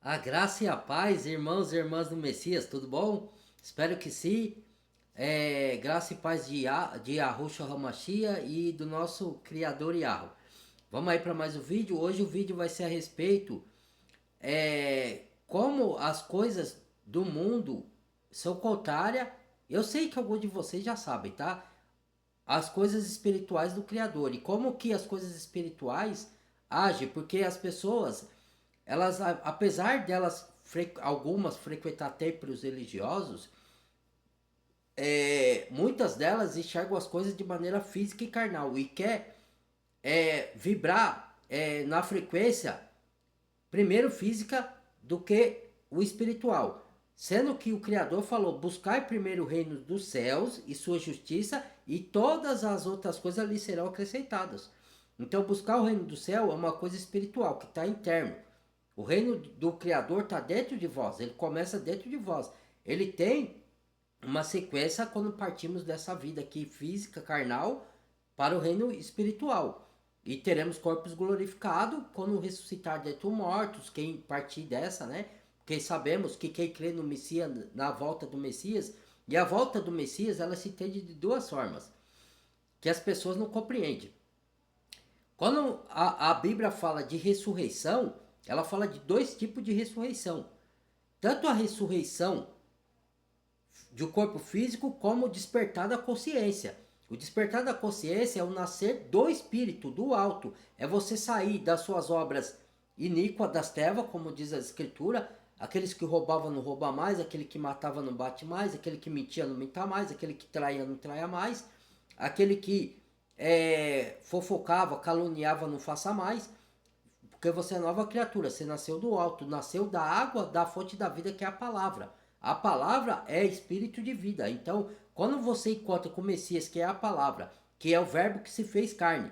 A graça e a paz, irmãos e irmãs do Messias, tudo bom? Espero que sim. Graça e paz de Yahushua HaMashiach e do nosso Criador Yahweh. Vamos aí para mais um vídeo. Hoje o vídeo vai ser a respeito como as coisas do mundo são contrárias. Eu sei que alguns de vocês já sabem, tá? As coisas espirituais do Criador e como que as coisas espirituais agem, porque as pessoas elas, apesar delas, algumas frequentar templos religiosos, muitas delas enxergam as coisas de maneira física e carnal e quer vibrar na frequência, primeiro física, do que o espiritual. Sendo que o Criador falou, buscai primeiro o reino dos céus e sua justiça, e todas as outras coisas lhe serão acrescentadas. Então buscar o reino do céu é uma coisa espiritual, que está interno. O reino do Criador está dentro de vós, ele começa dentro de vós. Ele tem uma sequência quando partimos dessa vida aqui física, carnal, para o reino espiritual. E teremos corpos glorificados quando ressuscitar dentre os mortos, quem partir dessa, né? Porque sabemos que quem crê no Messias, na volta do Messias, e a volta do Messias, ela se entende de duas formas, que as pessoas não compreendem. Quando a Bíblia fala de ressurreição, ela fala de dois tipos de ressurreição. Tanto a ressurreição de um corpo físico como o despertar da consciência. O despertar da consciência é o nascer do espírito, do alto. É você sair das suas obras iníquas das trevas, como diz a escritura. Aqueles que roubavam não roubam mais, aquele que matava não bate mais, aquele que mentia não minta mais, aquele que traía não traia mais, aquele que fofocava, caluniava não faça mais. Porque você é nova criatura, você nasceu do alto, nasceu da água, da fonte da vida que é a palavra. A palavra é espírito de vida. Então, quando você encontra com o Messias, que é a palavra, que é o verbo que se fez carne.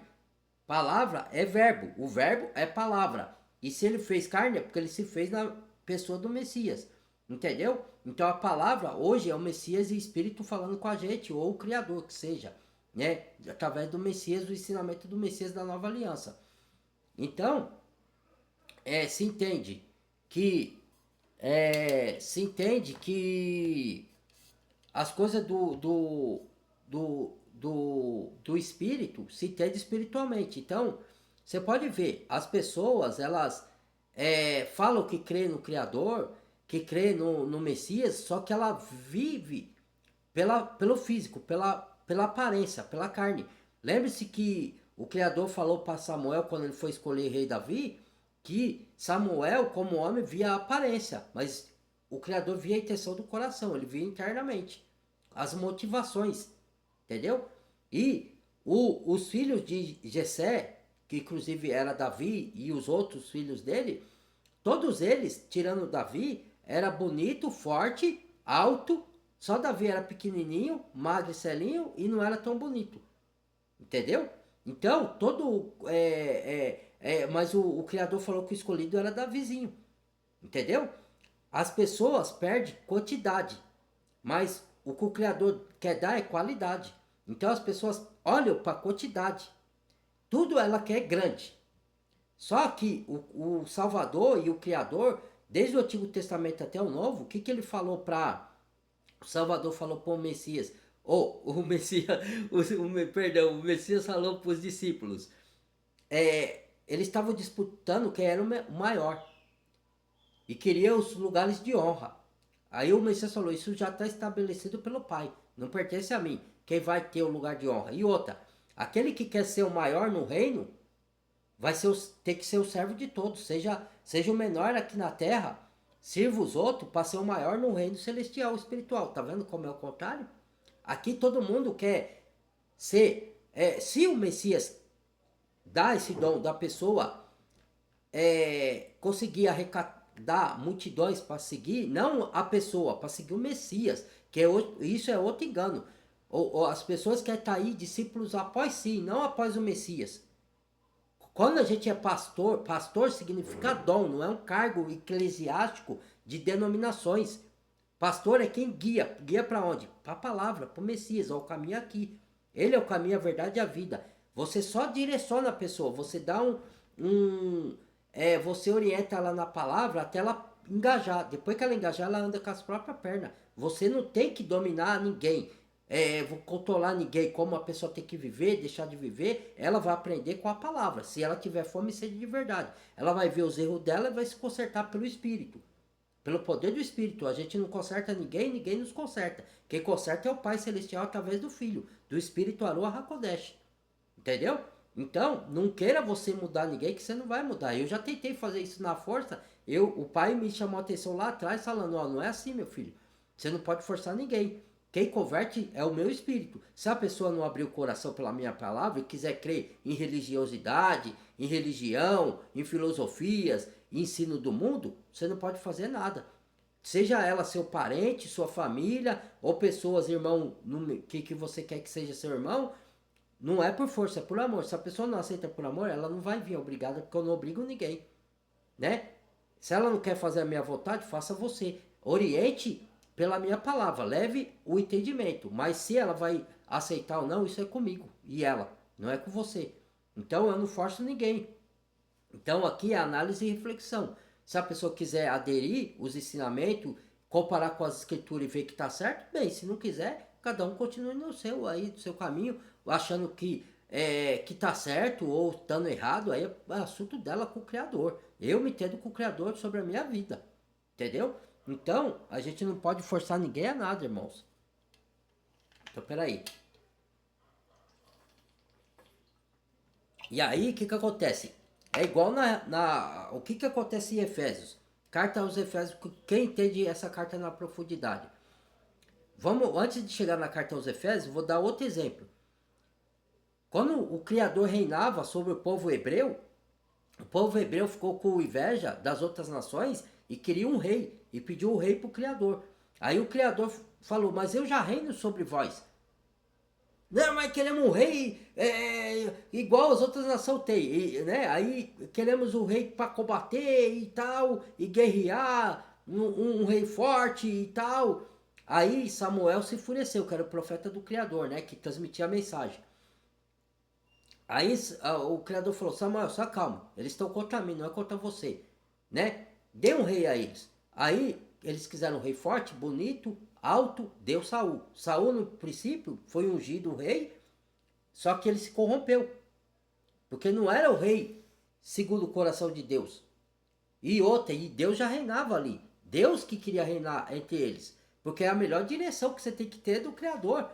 Palavra é verbo, o verbo é palavra. E se ele fez carne é porque ele se fez na pessoa do Messias. Entendeu? Então a palavra hoje é o Messias e Espírito falando com a gente, ou o Criador, que seja, né? Através do Messias, o ensinamento do Messias da nova aliança. Então, se entende que se entende que as coisas do espírito se entende espiritualmente. Então, você pode ver, as pessoas, elas falam que crê no Criador, que crê no Messias, só que ela vive pelo físico, pela aparência, pela carne. Lembre-se que o Criador falou para Samuel, quando ele foi escolher rei Davi, que Samuel, como homem, via a aparência, mas o Criador via a intenção do coração, ele via internamente as motivações, entendeu? E os filhos de Jessé, que inclusive era Davi e os outros filhos dele, todos eles, tirando Davi, era bonito, forte, alto. Só Davi era pequenininho, magro e celinho e não era tão bonito. Entendeu? Então, mas o Criador falou que o escolhido era Davizinho. Entendeu? As pessoas perdem quantidade, mas o que o Criador quer dar é qualidade. Então as pessoas olham para quantidade. Tudo ela quer grande. Só que o Salvador e o Criador, desde o Antigo Testamento até o Novo, o que ele falou para... O Salvador falou para o Messias, o Messias, perdão, o Messias falou para os discípulos, eles estavam disputando quem era o maior e queria os lugares de honra. Aí o Messias falou, isso já está estabelecido pelo Pai, não pertence a mim, quem vai ter o lugar de honra. E outra, aquele que quer ser o maior no reino, vai ter que ser o servo de todos, seja o menor aqui na terra, sirva os outros para ser o maior no reino celestial, espiritual. Tá vendo como é o contrário? Aqui todo mundo quer ser... se o Messias dá esse dom da pessoa conseguir arrecadar multidões para seguir, não a pessoa, para seguir o Messias, que isso é outro engano. Ou as pessoas querem estar aí discípulos após si, não após o Messias. Quando a gente é pastor, pastor significa dom, não é um cargo eclesiástico de denominações. Pastor é quem guia. Guia para onde? Para a palavra, para o Messias, ao caminho aqui. Ele é o caminho, a verdade e a vida. Você só direciona a pessoa, você dá você orienta ela na palavra até ela engajar. Depois que ela engajar, ela anda com as próprias pernas. Você não tem que dominar ninguém. Vou controlar ninguém, como a pessoa tem que viver, deixar de viver. Ela vai aprender com a palavra. Se ela tiver fome e sede de verdade, ela vai ver os erros dela e vai se consertar pelo Espírito. Pelo poder do Espírito. A gente não conserta ninguém, ninguém nos conserta. Quem conserta é o Pai Celestial através do Filho, do Espírito Aruah HaKodesh. Entendeu? Então, não queira você mudar ninguém, que você não vai mudar. Eu já tentei fazer isso na força. O pai me chamou a atenção lá atrás, falando: ó, não é assim, meu filho. Você não pode forçar ninguém. Quem converte é o meu espírito. Se a pessoa não abrir o coração pela minha palavra e quiser crer em religiosidade, em religião, em filosofias, em ensino do mundo, você não pode fazer nada. Seja ela seu parente, sua família, ou pessoas, irmão, que você quer que seja seu irmão, não é por força, é por amor. Se a pessoa não aceita por amor, ela não vai vir obrigada, porque eu não obrigo ninguém, né? Se ela não quer fazer a minha vontade, faça você. Oriente pela minha palavra, leve o entendimento. Mas se ela vai aceitar ou não, isso é comigo e ela, não é com você. Então eu não forço ninguém. Então aqui é análise e reflexão. Se a pessoa quiser aderir os ensinamentos, comparar com as escrituras e ver que está certo, bem. Se não quiser, cada um continue no seu aí, do seu caminho, achando que tá certo ou estando errado, aí é assunto dela com o Criador. Eu me entendo com o Criador sobre a minha vida. Entendeu? Então, a gente não pode forçar ninguém a nada, irmãos. Então, peraí. E aí, o que acontece? É igual o que acontece em Efésios? Carta aos Efésios, quem entende essa carta na profundidade? Antes de chegar na carta aos Efésios, vou dar outro exemplo. Quando o Criador reinava sobre o povo hebreu ficou com inveja das outras nações e queria um rei, e pediu o rei para o Criador. Aí o Criador falou: mas eu já reino sobre vós. Não, mas queremos um rei igual as outras nações têm, né? Aí queremos um rei para combater e tal, e guerrear, um rei forte e tal. Aí Samuel se enfureceu, que era o profeta do Criador, né? Que transmitia a mensagem. Aí o Criador falou: Samuel, só calma, eles estão contra mim, não é contra você, né? Dê um rei a eles. Aí eles quiseram um rei forte, bonito, alto, deu Saul. Saul no princípio foi ungido um rei, só que ele se corrompeu, porque não era o rei segundo o coração de Deus. E Deus já reinava ali. Deus que queria reinar entre eles, porque é a melhor direção que você tem que ter do Criador.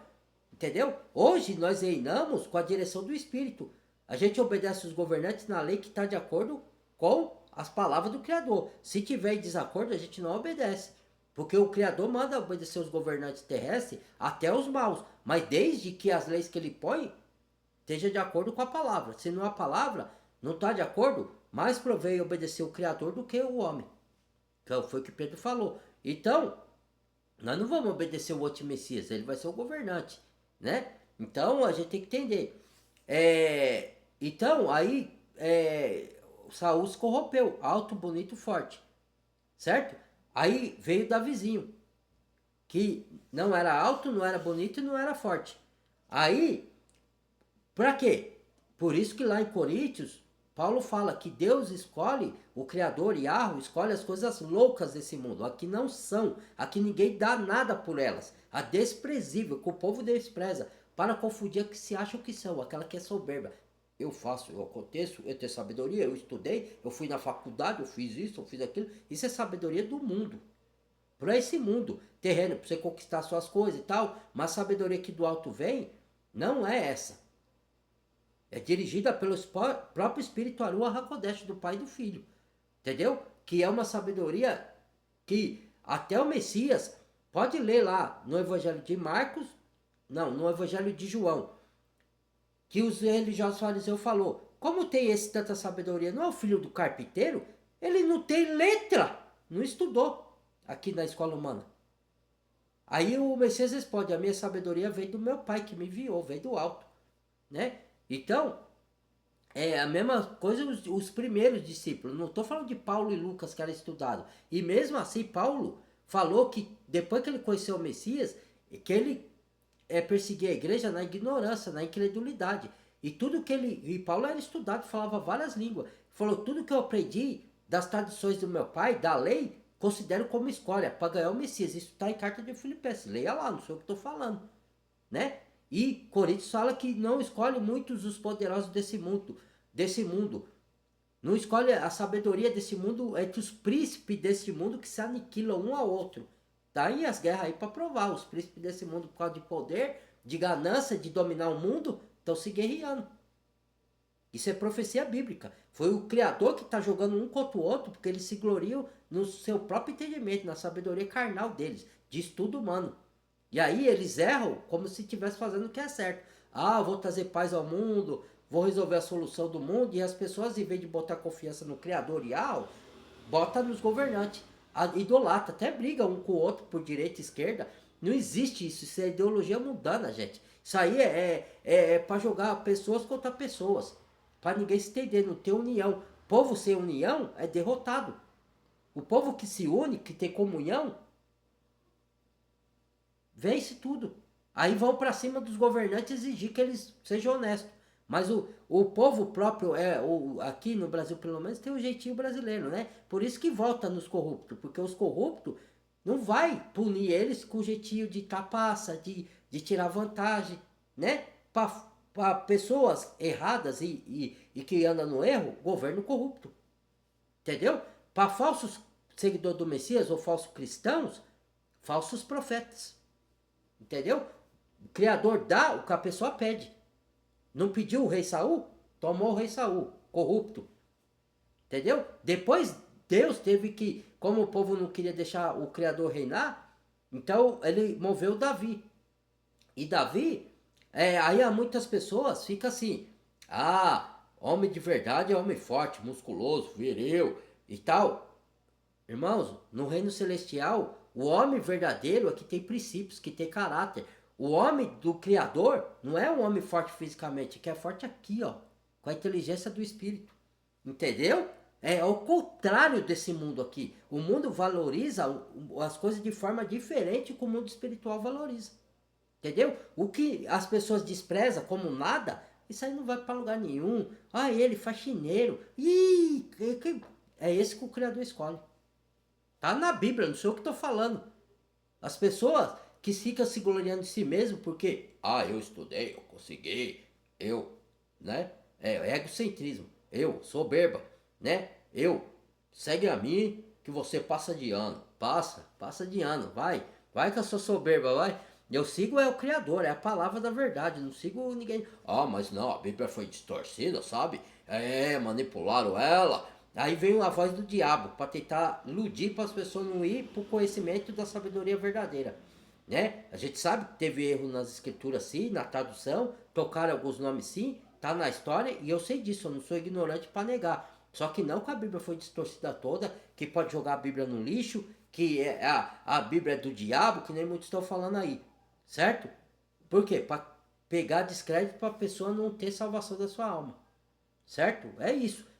Entendeu? Hoje nós reinamos com a direção do Espírito. A gente obedece os governantes na lei que está de acordo com as palavras do Criador. Se tiver em desacordo, a gente não obedece. Porque o Criador manda obedecer os governantes terrestres até os maus. Mas desde que as leis que ele põe esteja de acordo com a palavra. Se não a palavra não está de acordo, mais provei obedecer o Criador do que o homem. Então foi o que Pedro falou. Então, nós não vamos obedecer o outro Messias, ele vai ser o governante, né? Então a gente tem que entender. Então aí Saul se corrompeu, alto, bonito, forte, certo? Aí veio Davizinho, que não era alto, não era bonito e não era forte. Aí, pra quê? Por isso que lá em Coríntios, Paulo fala que Deus escolhe, o Criador Yahweh escolhe as coisas loucas desse mundo, a que não são, a que ninguém dá nada por elas, a desprezível, que o povo despreza, para confundir a que se acham que são, aquela que é soberba. Eu faço, eu aconteço, eu tenho sabedoria, eu estudei, eu fui na faculdade, eu fiz isso, eu fiz aquilo. Isso é sabedoria do mundo. Para esse mundo terreno, para você conquistar suas coisas e tal, mas a sabedoria que do alto vem, não é essa. É dirigida pelo próprio Espírito Aruah HaKodesh, do Pai e do Filho. Entendeu? Que é uma sabedoria que até o Messias, pode ler lá no Evangelho de Marcos, não, no Evangelho de João, que os religiosos fariseus falou: como tem esse tanta sabedoria? Não é o filho do carpinteiro? Ele não tem letra, não estudou aqui na escola humana. Aí o Messias responde: a minha sabedoria vem do meu Pai que me enviou, vem do alto, né? Então, é a mesma coisa os primeiros discípulos. Não estou falando de Paulo e Lucas que era estudado. E mesmo assim, Paulo falou que depois que ele conheceu o Messias, que ele perseguia a igreja na ignorância, na incredulidade. E tudo que e Paulo era estudado, falava várias línguas. Falou: tudo que eu aprendi das tradições do meu pai, da lei, consideram como escolha para ganhar o Messias. Isso está em carta de Filipenses. Leia lá, não sei o que estou falando, né? E Coríntios fala que não escolhe muitos os poderosos desse mundo. Não escolhe a sabedoria desse mundo entre os príncipes desse mundo que se aniquilam um ao outro. Daí as guerras aí para provar. Os príncipes desse mundo, por causa de poder, de ganância, de dominar o mundo, estão se guerreando. Isso é profecia bíblica. Foi o Criador que está jogando um contra o outro, porque eles se gloriam no seu próprio entendimento, na sabedoria carnal deles, de estudo humano. E aí eles erram como se estivesse fazendo o que é certo. Ah, vou trazer paz ao mundo, vou resolver a solução do mundo, e as pessoas, em vez de botar confiança no Criador real, bota nos governantes. Idolatra, até briga um com o outro por direita e esquerda. Não existe isso, isso é ideologia mundana, gente. Isso aí é para jogar pessoas contra pessoas. Para ninguém se entender, não ter união. Povo sem união é derrotado. O povo que se une, que tem comunhão, vence tudo. Aí vão para cima dos governantes exigir que eles sejam honestos. Mas o povo próprio, aqui no Brasil pelo menos, tem um jeitinho brasileiro, né? Por isso que vota nos corruptos. Porque os corruptos não vai punir eles com o jeitinho de trapaça, de tirar vantagem, né? Para pessoas erradas e que andam no erro, governo corrupto. Entendeu? Para falsos seguidores do Messias ou falsos cristãos, falsos profetas. Entendeu? O Criador dá o que a pessoa pede. Não pediu o rei Saul? Tomou o rei Saul, corrupto. Entendeu? Depois Deus teve que, como o povo não queria deixar o Criador reinar, então ele moveu Davi. E Davi, aí há muitas pessoas ficam assim, homem de verdade é homem forte, musculoso, viril e tal. Irmãos, no reino celestial, o homem verdadeiro é que tem princípios, que tem caráter. O homem do Criador não é um homem forte fisicamente, que é forte aqui, ó, com a inteligência do Espírito. Entendeu? É o contrário desse mundo aqui. O mundo valoriza as coisas de forma diferente que o mundo espiritual valoriza. Entendeu? O que as pessoas desprezam como nada, isso aí não vai para lugar nenhum. Ele faxineiro. É esse que o Criador escolhe. Tá na Bíblia, não sei o que estou falando. As pessoas que ficam se gloriando de si mesmo porque, eu estudei, eu consegui, né? É egocentrismo. Soberba, né? Segue a mim que você passa de ano. Passa de ano, vai que eu sou soberba, vai. Eu sigo o Criador, é a palavra da verdade, não sigo ninguém. Mas não, a Bíblia foi distorcida, sabe? Manipularam ela. Aí vem a voz do diabo para tentar iludir para as pessoas não ir para o conhecimento da sabedoria verdadeira, né? A gente sabe que teve erro nas escrituras sim, na tradução, tocaram alguns nomes sim, tá na história e eu sei disso, eu não sou ignorante para negar. Só que não que a Bíblia foi distorcida toda, que pode jogar a Bíblia no lixo, que a Bíblia é do diabo, que nem muitos estão falando aí, certo? Por quê? Para pegar descrédito para a pessoa não ter salvação da sua alma, certo? É isso.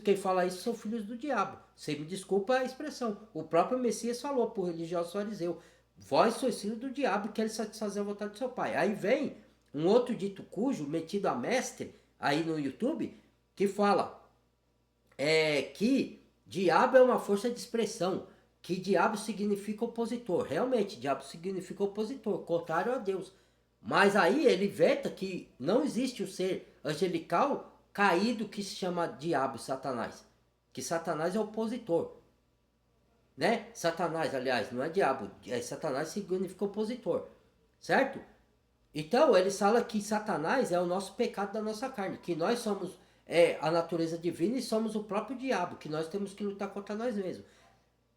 Quem fala isso são filhos do diabo. Você me desculpa a expressão. O próprio Messias falou para o religioso fariseu: vós sois filhos do diabo e queres satisfazer a vontade do seu pai. Aí vem um outro dito cujo, metido a mestre, aí no YouTube, que fala que diabo é uma força de expressão, que diabo significa opositor. Realmente, diabo significa opositor, contrário a Deus. Mas aí ele veta que não existe o ser angelical caído que se chama diabo, Satanás. Que Satanás é opositor. Né? Satanás, aliás, não é diabo. Satanás significa opositor. Certo? Então, eles falam que Satanás é o nosso pecado da nossa carne. Que nós somos a natureza divina e somos o próprio diabo. Que nós temos que lutar contra nós mesmos.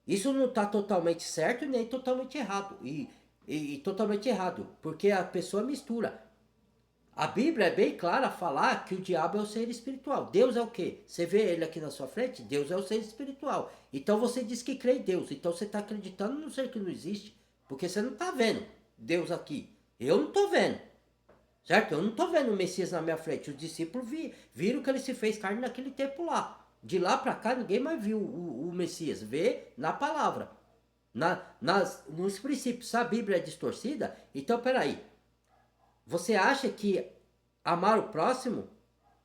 Isso não está totalmente certo nem totalmente errado. E totalmente errado. Porque a pessoa mistura. A Bíblia é bem clara a falar que o diabo é o ser espiritual. Deus é o quê? Você vê ele aqui na sua frente? Deus é o ser espiritual. Então você diz que crê em Deus. Então você está acreditando num ser que não existe. Porque você não está vendo Deus aqui. Eu não estou vendo. Certo? Eu não estou vendo o Messias na minha frente. Os discípulos viram que ele se fez carne naquele tempo lá. De lá para cá ninguém mais viu o Messias. Vê na palavra. Nos princípios. Se a Bíblia é distorcida, então peraí. Você acha que amar o próximo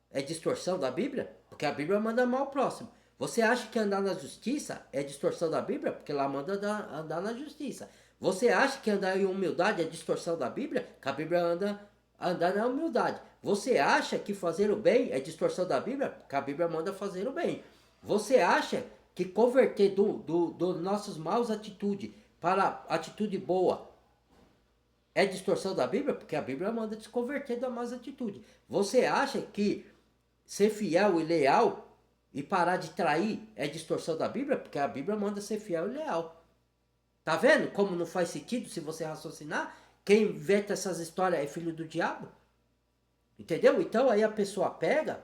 é distorção da Bíblia? Porque a Bíblia manda amar o próximo. Você acha que andar na justiça é distorção da Bíblia? Porque lá manda andar na justiça. Você acha que andar em humildade é distorção da Bíblia? Que a Bíblia andar na humildade. Você acha que fazer o bem é distorção da Bíblia? Que a Bíblia manda fazer o bem. Você acha que converter do nossos maus atitudes para atitude boa é distorção da Bíblia? Porque a Bíblia manda te converter da más atitude. Você acha que ser fiel e leal e parar de trair é distorção da Bíblia? Porque a Bíblia manda ser fiel e leal. Tá vendo como não faz sentido se você raciocinar? Quem inventa essas histórias é filho do diabo. Entendeu? Então aí a pessoa pega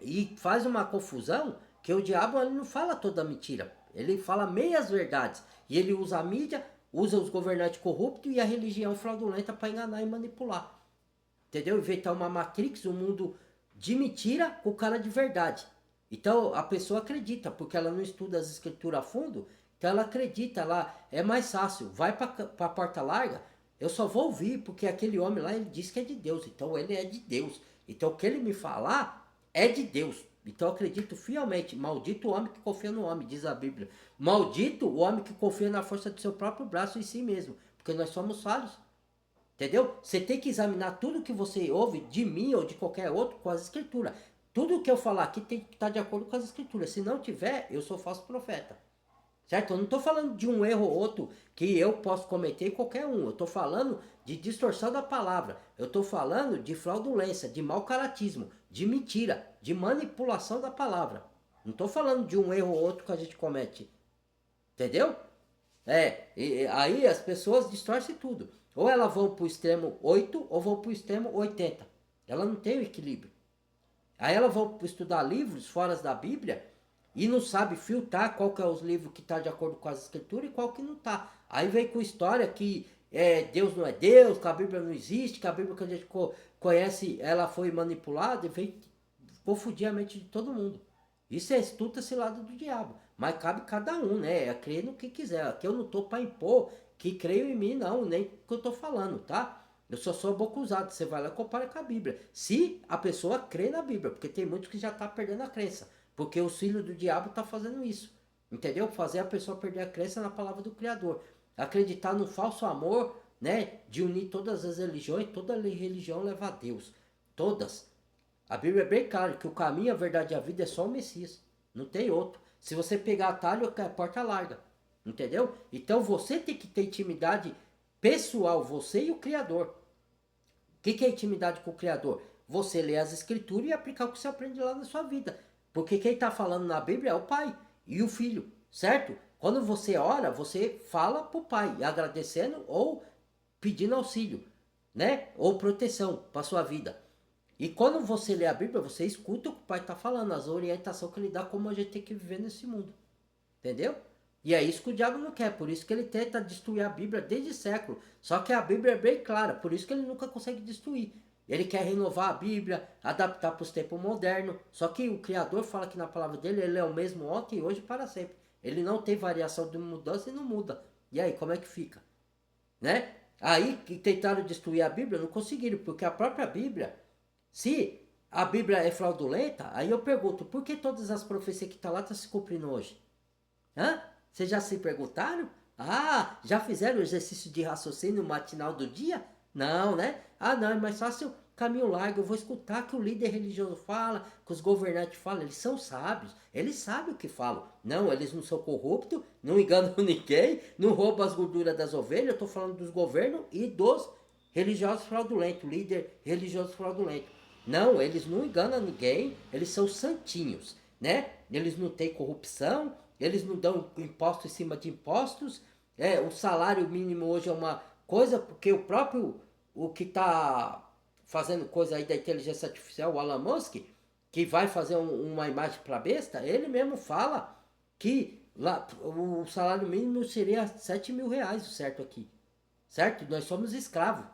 e faz uma confusão que o diabo ele não fala toda mentira. Ele fala meias verdades. E ele usa a mídia, usa os governantes corruptos e a religião fraudulenta para enganar e manipular. Entendeu? Inventar uma matrix, um mundo de mentira com cara de verdade. Então a pessoa acredita, porque ela não estuda as escrituras a fundo, então ela acredita, ela é mais fácil. Vai para a porta larga, eu só vou ouvir, porque aquele homem lá ele diz que é de Deus, então ele é de Deus. Então o que ele me falar é de Deus. Então eu acredito fielmente. Maldito o homem que confia no homem, diz a Bíblia. Maldito o homem que confia na força do seu próprio braço em si mesmo, porque nós somos falhos. Entendeu? Você tem que examinar tudo que você ouve de mim ou de qualquer outro com as escrituras. Tudo que eu falar aqui tem que estar de acordo com as escrituras. Se não tiver, eu sou falso profeta. Certo? Eu não estou falando de um erro ou outro que eu posso cometer qualquer um. Eu estou falando de distorção da palavra. Eu estou falando de fraudulência, de mau caratismo, de mentira, de manipulação da palavra. Não estou falando de um erro ou outro que a gente comete. Entendeu? Aí as pessoas distorcem tudo. Ou elas vão para o extremo 8 ou vão para o extremo 80. Ela não tem o equilíbrio. Aí elas vão estudar livros fora da Bíblia e não sabe filtrar qual que é os livros que está de acordo com as escrituras e qual que não está. Aí vem com história que Deus não é Deus, que a Bíblia não existe, que a Bíblia que a gente conhece, ela foi manipulada e vem confundir a mente de todo mundo. Isso é estuda esse lado do diabo. Mas cabe cada um, né? É crer no que quiser. Aqui eu não tô para impor que creio em mim, não, nem o que eu tô falando, tá? Eu só sou boca usada. Você vai lá e compara com a Bíblia. Se a pessoa crê na Bíblia, porque tem muitos que já tá perdendo a crença. Porque o filho do diabo tá fazendo isso. Entendeu? Fazer a pessoa perder a crença na palavra do Criador. Acreditar no falso amor, né? De unir todas as religiões. Toda religião leva a Deus. Todas. A Bíblia é bem clara que o caminho, a verdade e a vida é só o Messias. Não tem outro. Se você pegar atalho, é porta larga. Entendeu? Então você tem que ter intimidade pessoal, você e o Criador. O que é intimidade com o Criador? Você ler as escrituras e aplicar o que você aprende lá na sua vida. Porque quem está falando na Bíblia é o Pai e o Filho, certo? Quando você ora, você fala para o Pai, agradecendo ou pedindo auxílio, né? Ou proteção para sua vida. E quando você lê a Bíblia, você escuta o que o Pai está falando, as orientações que ele dá, como a gente tem que viver nesse mundo. Entendeu? E é isso que o diabo não quer, por isso que ele tenta destruir a Bíblia desde século. Só que a Bíblia é bem clara, por isso que ele nunca consegue destruir. Ele quer renovar a Bíblia, adaptar para os tempos modernos. Só que o Criador fala que na palavra dele, ele é o mesmo ontem, hoje e para sempre. Ele não tem variação de mudança e não muda. E aí, como é que fica? Né? Aí que tentaram destruir a Bíblia, não conseguiram, porque a própria Bíblia, se a Bíblia é fraudulenta, aí eu pergunto, por que todas as profecias que estão lá estão se cumprindo hoje? Hã? Vocês já se perguntaram? Ah, já fizeram o exercício de raciocínio matinal do dia? Não, né? Ah, não, é mais fácil caminho largo. Eu vou escutar que o líder religioso fala, que os governantes falam. Eles são sábios, eles sabem o que falam. Não, eles não são corruptos, não enganam ninguém, não roubam as gorduras das ovelhas. Eu estou falando dos governos e dos religiosos fraudulentos, líder religioso fraudulento. Não, eles não enganam ninguém, eles são santinhos, né? Eles não têm corrupção, eles não dão imposto em cima de impostos. O salário mínimo hoje é uma coisa, porque o que está fazendo coisa aí da inteligência artificial, o Elon Musk, que vai fazer uma imagem para besta, ele mesmo fala que lá, o salário mínimo seria 7 mil reais, o certo aqui. Certo? Nós somos escravos.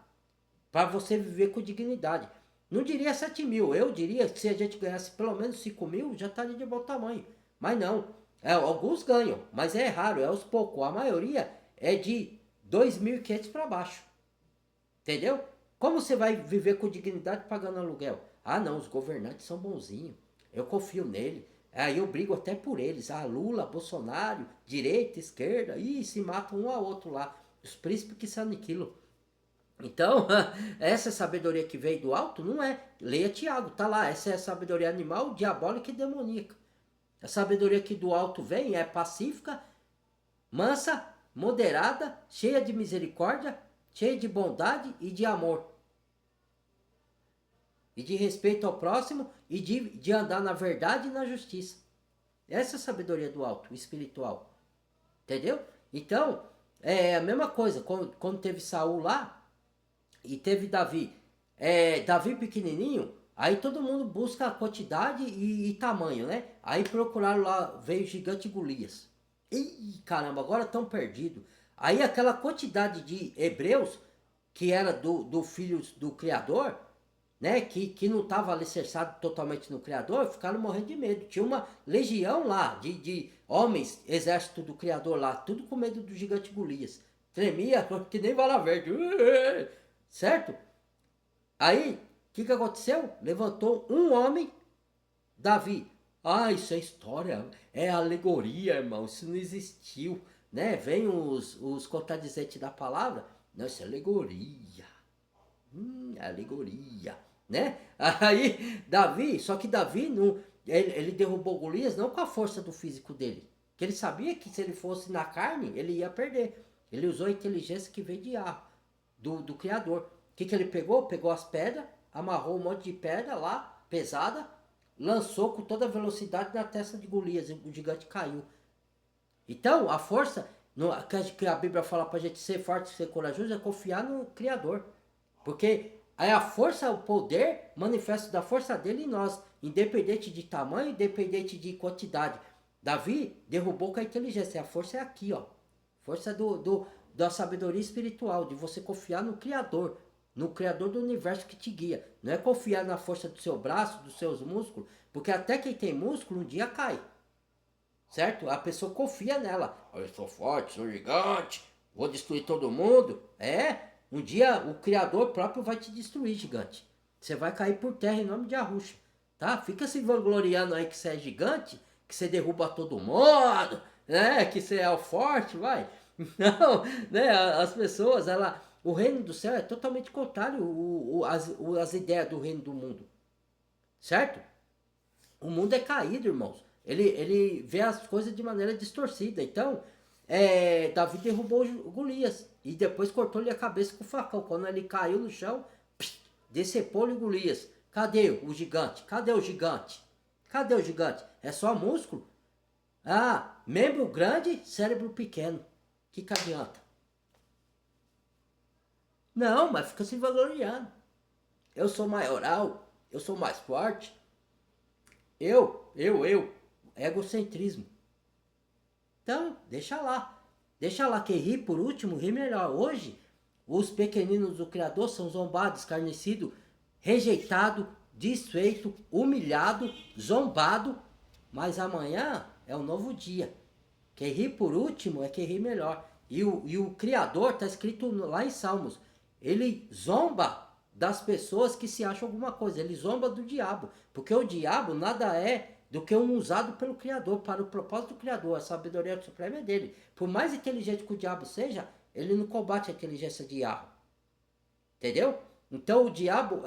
Para você viver com dignidade. Não diria 7 mil, eu diria que se a gente ganhasse pelo menos 5 mil, já estaria de bom tamanho. Mas não, alguns ganham, mas é raro, é aos poucos. A maioria é de 2.500 para baixo. Entendeu? Como você vai viver com dignidade pagando aluguel? Ah não, os governantes são bonzinhos, eu confio nele. Aí eu brigo até por eles. Ah, Lula, Bolsonaro, direita, esquerda, e se matam um ao outro lá. Os príncipes que se aniquilam. Então, essa sabedoria que veio do alto não é. Leia Tiago, tá lá. Essa é a sabedoria animal, diabólica e demoníaca. A sabedoria que do alto vem é pacífica, mansa, moderada, cheia de misericórdia, cheia de bondade e de amor. E de respeito ao próximo e de andar na verdade e na justiça. Essa é a sabedoria do alto, espiritual. Entendeu? Então, é a mesma coisa. Quando teve Saul lá e teve Davi. Davi pequenininho, aí todo mundo busca a quantidade e tamanho, né? Aí procuraram lá, veio o gigante Golias. Ih, caramba, agora estão perdidos. Aí aquela quantidade de hebreus, que era do filho do Criador, né, que não estava alicerçado totalmente no Criador, ficaram morrendo de medo. Tinha uma legião lá de homens, exército do Criador lá, tudo com medo do gigante Golias. Tremia que nem vara verde. Certo? Aí, o que aconteceu? Levantou um homem, Davi. Ah, isso é história, é alegoria, irmão, isso não existiu. Né? Vem os contradizentes da palavra. Não, isso é alegoria. Alegoria, né? Aí Davi, só que Davi não, ele derrubou Golias não com a força do físico dele, que ele sabia que se ele fosse na carne ele ia perder. Ele usou a inteligência que veio de Ar, do Criador. O que ele pegou? Pegou as pedras, amarrou um monte de pedra lá, pesada, lançou com toda a velocidade na testa de Golias, e o gigante caiu. Então, a força que a Bíblia fala pra gente ser forte, ser corajoso, é confiar no Criador. Porque aí a força, o poder, manifesto da força dele em nós, independente de tamanho, independente de quantidade. Davi derrubou com a inteligência, a força é aqui, ó. Força da sabedoria espiritual, de você confiar no Criador do universo que te guia. Não é confiar na força do seu braço, dos seus músculos, porque até quem tem músculo um dia cai. Certo? A pessoa confia nela. Eu sou forte, sou gigante, vou destruir todo mundo. Um dia o Criador próprio vai te destruir, gigante. Você vai cair por terra em nome de Arruxa. Tá? Fica se vangloriando aí que você é gigante, que você derruba todo mundo, né? Que você é o forte, vai. Não, né? As pessoas, o reino do céu é totalmente contrário as ideias do reino do mundo. Certo? O mundo é caído, irmãos. Ele vê as coisas de maneira distorcida. Então, Davi derrubou o Golias. E depois cortou-lhe a cabeça com o facão. Quando ele caiu no chão, decepou-lhe o Golias. Cadê o gigante? Cadê o gigante? Cadê o gigante? É só músculo? Ah, membro grande, cérebro pequeno. Que adianta? Não, mas fica se vangloriando. Eu sou maioral, eu sou mais forte. Eu. Egocentrismo. Então, deixa lá. Deixa lá que ri por último, ri melhor. Hoje, os pequeninos do Criador são zombados, escarnecidos, rejeitados, desfeito, humilhado, zombado. Mas amanhã é um novo dia. Quem ri por último é quem ri melhor. E o Criador, está escrito lá em Salmos, ele zomba das pessoas que se acham alguma coisa. Ele zomba do diabo. Porque o diabo nada é do que um usado pelo Criador, para o propósito do Criador. A sabedoria suprema é dele. Por mais inteligente que o diabo seja, ele não combate a inteligência de Yahweh. Entendeu? Então o diabo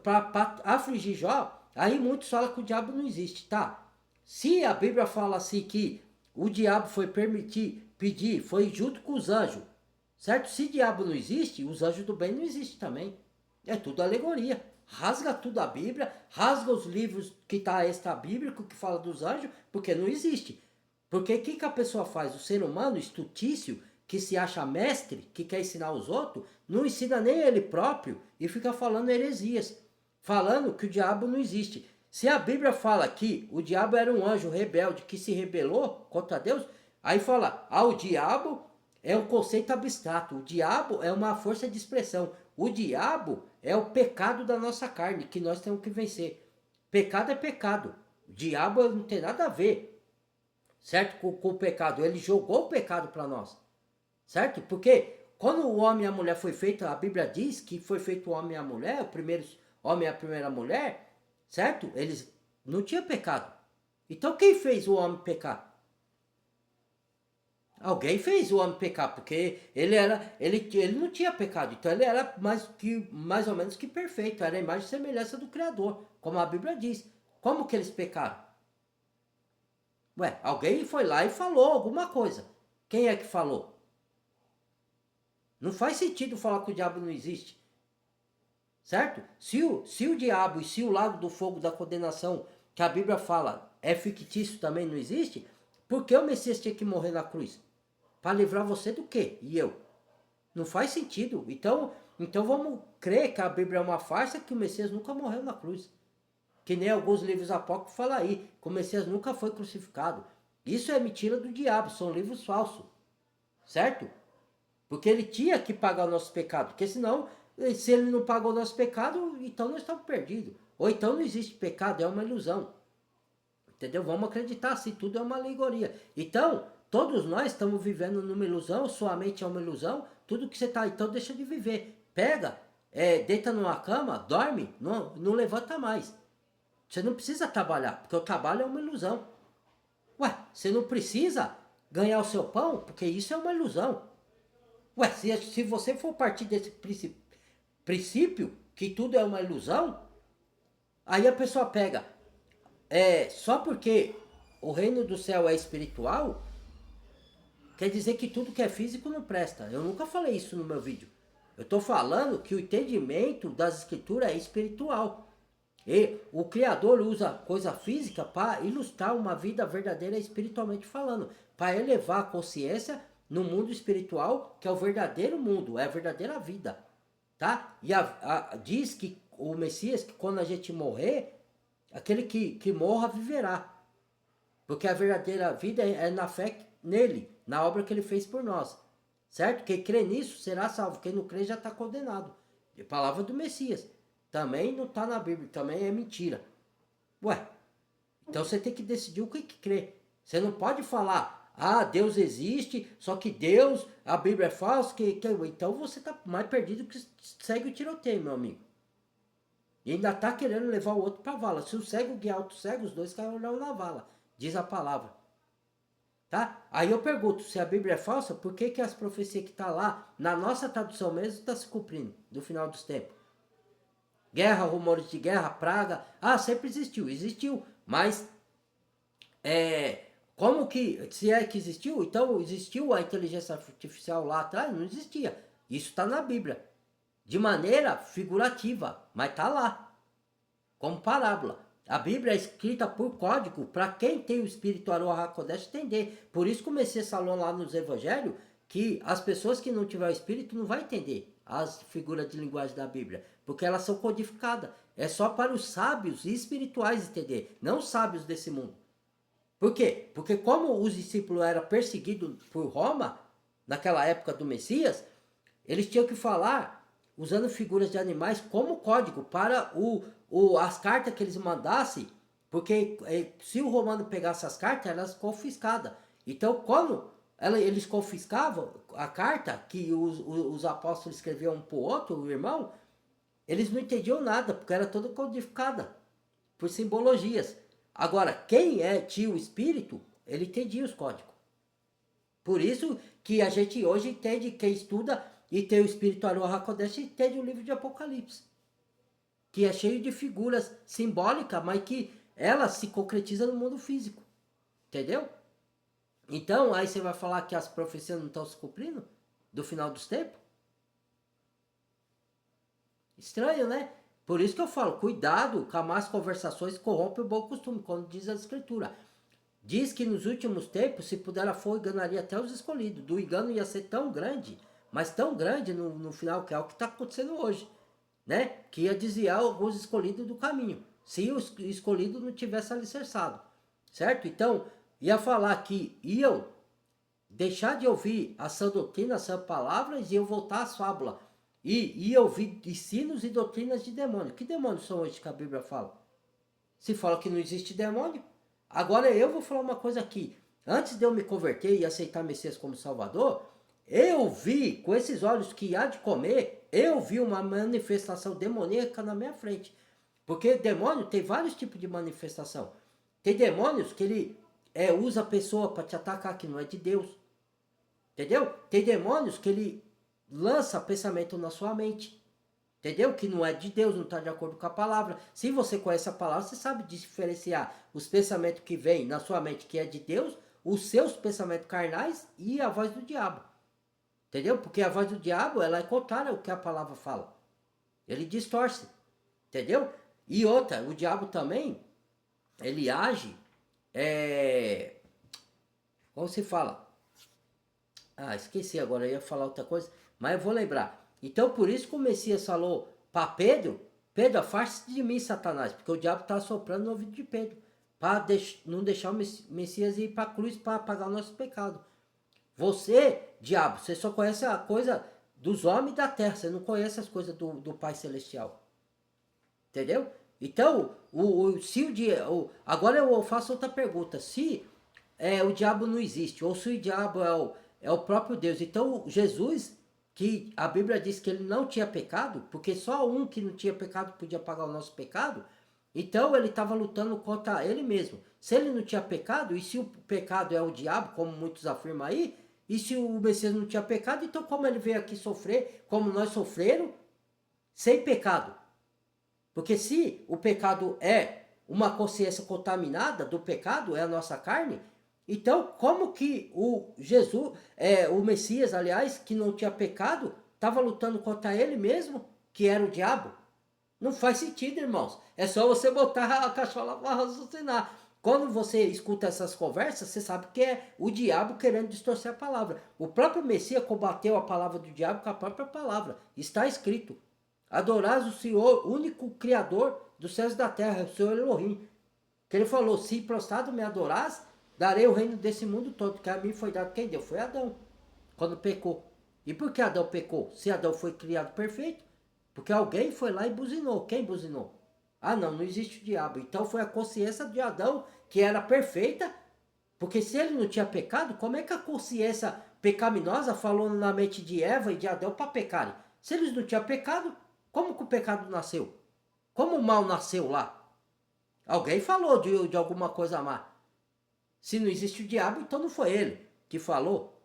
para afligir Jó, aí muitos falam que o diabo não existe, tá? Se a Bíblia fala assim que o diabo foi pedir, foi junto com os anjos, certo? Se o diabo não existe, os anjos do bem não existem também. É tudo alegoria. Rasga tudo a Bíblia, rasga os livros que está extra bíblico que fala dos anjos, porque não existe. Porque o que a pessoa faz? O ser humano estutício, que se acha mestre, que quer ensinar os outros, não ensina nem ele próprio e fica falando heresias, falando que o diabo não existe. Se a Bíblia fala que o diabo era um anjo rebelde que se rebelou contra Deus, aí fala, o diabo é um conceito abstrato, o diabo é uma força de expressão. O diabo é o pecado da nossa carne, que nós temos que vencer. Pecado é pecado. O diabo não tem nada a ver, certo? Com o pecado. Ele jogou o pecado para nós, certo? Porque quando o homem e a mulher foi feito, a Bíblia diz que foi feito o homem e a mulher, o primeiro homem e a primeira mulher, certo? Eles não tinham pecado. Então quem fez o homem pecar? Alguém fez o homem pecar, porque ele não tinha pecado, então ele era mais ou menos que perfeito, era a imagem e semelhança do Criador, como a Bíblia diz. Como que eles pecaram? Ué, alguém foi lá e falou alguma coisa. Quem é que falou? Não faz sentido falar que o diabo não existe. Certo? Se o diabo e se o lago do fogo da condenação, que a Bíblia fala, é fictício, também não existe, por que o Messias tinha que morrer na cruz? Para livrar você do quê? E eu? Não faz sentido. Então vamos crer que a Bíblia é uma farsa, que o Messias nunca morreu na cruz. Que nem alguns livros apócrifos falam aí, que o Messias nunca foi crucificado. Isso é mentira do diabo, são livros falsos. Certo? Porque ele tinha que pagar o nosso pecado. Porque senão, se ele não pagou o nosso pecado, então nós estamos perdidos. Ou então não existe pecado, é uma ilusão. Entendeu? Vamos acreditar se tudo é uma alegoria. Então, todos nós estamos vivendo numa ilusão, sua mente é uma ilusão, tudo que você está, então deixa de viver. Pega, deita numa cama, dorme, não levanta mais. Você não precisa trabalhar, porque o trabalho é uma ilusão. Ué, você não precisa ganhar o seu pão, porque isso é uma ilusão. Ué, se você for partir desse princípio, que tudo é uma ilusão, aí a pessoa pega, só porque o reino do céu é espiritual, quer dizer que tudo que é físico não presta. Eu nunca falei isso no meu vídeo. Eu estou falando que o entendimento das escrituras é espiritual. E o Criador usa coisa física para ilustrar uma vida verdadeira espiritualmente falando, para elevar a consciência no mundo espiritual, que é o verdadeiro mundo, é a verdadeira vida, tá? E diz que o Messias, que quando a gente morrer, aquele que morra viverá, porque a verdadeira vida é na fé nele, na obra que ele fez por nós, certo? Quem crê nisso será salvo, quem não crê já está condenado. É palavra do Messias. Também não está na Bíblia, também é mentira. Ué, então você tem que decidir o que crê. Você não pode falar, Deus existe, só que Deus, a Bíblia é falsa, então você está mais perdido que segue o tiroteio, meu amigo. E ainda está querendo levar o outro para a vala. Se o cego guiar outro cego, os dois cairão na vala, diz a palavra. Tá? Aí eu pergunto, se a Bíblia é falsa, por que as profecias que estão lá, na nossa tradução mesmo, está se cumprindo, do final dos tempos? Guerra, rumores de guerra, praga, sempre existiu, mas como que, se é que existiu, então existiu a inteligência artificial lá atrás? Não existia, isso está na Bíblia, de maneira figurativa, mas está lá, como parábola. A Bíblia é escrita por código, para quem tem o espírito Aruach HaKodesh entender, por isso que o Messias falou lá nos evangelhos, que as pessoas que não tiver o espírito não vão entender as figuras de linguagem da Bíblia, porque elas são codificadas. É só para os sábios e espirituais entender, não os sábios desse mundo. Por quê? Porque como os discípulos eram perseguidos por Roma, naquela época do Messias, eles tinham que falar usando figuras de animais como código para as cartas que eles mandassem, porque se o romano pegasse as cartas, elas confiscadas. Então, quando eles confiscavam a carta que os apóstolos escreviam um para o outro, o irmão, eles não entendiam nada, porque era toda codificada por simbologias. Agora, quem tinha o espírito, ele entendia os códigos. Por isso que a gente hoje entende, quem estuda e tem o espírito Aruach HaKodesh, entende o livro de Apocalipse, que é cheio de figuras simbólicas, mas que ela se concretiza no mundo físico. Entendeu? Então, aí você vai falar que as profecias não estão se cumprindo? Do final dos tempos? Estranho, né? Por isso que eu falo, cuidado com as más conversações corrompem o bom costume, quando diz a Escritura. Diz que nos últimos tempos, se puder a fogo, enganaria até os escolhidos. Do engano ia ser tão grande, mas tão grande no final, que é o que está acontecendo hoje, né? Que ia desviar alguns escolhidos do caminho, se o escolhido não tivesse alicerçado, certo? Então, ia falar que iam deixar de ouvir a sã doutrina, as sã palavras, e iam voltar às fábulas. E ia ouvir ensinos e doutrinas de demônio. Que demônios são hoje que a Bíblia fala? Se fala que não existe demônio. Agora eu vou falar uma coisa aqui. Antes de eu me converter e aceitar Messias como Salvador, eu vi, com esses olhos que há de comer, eu vi uma manifestação demoníaca na minha frente. Porque demônio tem vários tipos de manifestação. Tem demônios que ele usa a pessoa para te atacar, que não é de Deus. Entendeu? Tem demônios que ele lança pensamento na sua mente. Entendeu? Que não é de Deus, não está de acordo com a palavra. Se você conhece a palavra, você sabe diferenciar os pensamentos que vêm na sua mente, que é de Deus, os seus pensamentos carnais e a voz do diabo. Entendeu? Porque a voz do diabo, ela é contrária ao que a palavra fala. Ele distorce. Entendeu? E outra, o diabo também, ele age, como se fala? Ah, esqueci agora, eu ia falar outra coisa, mas eu vou lembrar. Então, por isso que o Messias falou para Pedro, Pedro, afaste de mim, Satanás, porque o diabo está soprando no ouvido de Pedro, para não deixar o Messias ir para a cruz para pagar o nosso pecado. Você, diabo, você só conhece a coisa dos homens da terra, você não conhece as coisas do Pai Celestial. Entendeu? Então, se o dia, agora eu faço outra pergunta. Se o diabo não existe, ou se o diabo é o próprio Deus, então Jesus, que a Bíblia diz que ele não tinha pecado, porque só um que não tinha pecado podia pagar o nosso pecado, então ele estava lutando contra ele mesmo. Se ele não tinha pecado, e se o pecado é o diabo, como muitos afirmam aí, e se o Messias não tinha pecado, então como ele veio aqui sofrer, como nós sofreram, sem pecado? Porque se o pecado é uma consciência contaminada do pecado, é a nossa carne, então como que o Jesus, o Messias, aliás, que não tinha pecado, estava lutando contra ele mesmo, que era o diabo? Não faz sentido, irmãos. É só você botar a cachola para raciocinar. Quando você escuta essas conversas, você sabe que é o diabo querendo distorcer a palavra. O próprio Messias combateu a palavra do diabo com a própria palavra. Está escrito: adorás o Senhor, único Criador dos céus e da terra, o Senhor Elohim. Que ele falou: se prostrado me adorás, darei o reino desse mundo todo, que a mim foi dado. Quem deu? Foi Adão, quando pecou. E por que Adão pecou? Se Adão foi criado perfeito, porque alguém foi lá e buzinou. Quem buzinou? Ah, não, não existe o diabo. Então foi a consciência de Adão, que era perfeita, porque se ele não tinha pecado, como é que a consciência pecaminosa falou na mente de Eva e de Adão para pecarem? Se eles não tinham pecado, como que o pecado nasceu? Como o mal nasceu lá? Alguém falou de alguma coisa má. Se não existe o diabo, então não foi ele que falou.